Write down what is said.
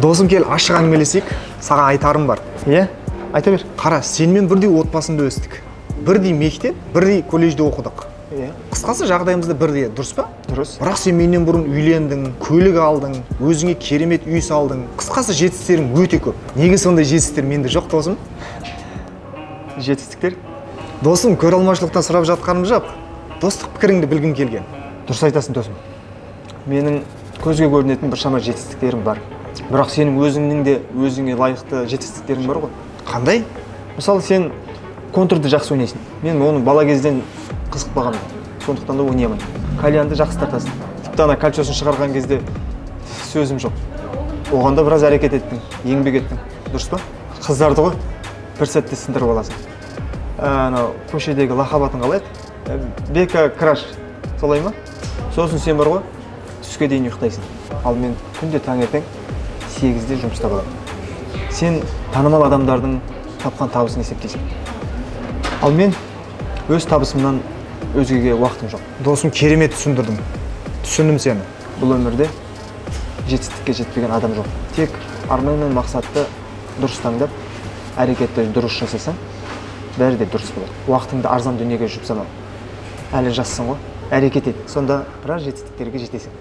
Досым, кел ашық әңгімелесейік. Саған айтарым бар. Иә? Айта бер. Қара, сенімен бірдей отбасында өстік. Бірдей мектеп, бірдей колледжде оқыдық. Иә. Қысқасы жағдайымызда бірдей, дұрыс па? Дұрыс. Бірақ сен менен бұрын үйлендің, көлік алдың, өзіңе керемет үй салдың. Қысқасы жетістіктерің өте көп. Неге сондай жетістіктер менде жоқ, досым? Жетістіктер? Досым, көре алмаушылықтан сұрап жатқаным жоқ. Достық пікіріңді білгім келген. Дұрыс айтасың, досым. Менің көзге көрінетін біршама жетістіктерім бар. Бірақ сенің өзіңнің де өзіңе лайықты жетістіктерің бар ғой. Қандай? Мысалы, сен контрды жақсы ойнайсың. Мен оны бала кезден қызықпағанмын. Сондықтан да ойнай алмаймын. Кальянды жақсы тартасың. Тіпті ана кальцосын шығарған кезде сөзім жоқ. Оған да біраз әрекет еттің, еңбек еттің. Дұрыс па? Қыздарды ғой бір сәтте сындырып аласың. Анау көшедегі лақап атың қалай еді? Бека краш. Солай ма? Сосын сен бар ғой, түске дейін ұйықтайсың. Ал мен күнде таңертең 8-де жұмыста боламын. Сен танымал адамдардың тапқан табысын есептейсің. Ал мен өз табысымнан өзгеге уақытым жоқ. Досым, керемет түсіндірдің. Түсіндім сені. Бұл өмірде жетістікке жетпеген адам жоқ. Тек арман мен мақсатты дұрыс таңдап, әрекетті дұрыс жасасаң, бәрі де дұрыс болады. Уақытыңды арзан дүниеге жұмсама. Әлі жассың ғой, әрекет ет. Сонда біраз жетістіктерге жетесің.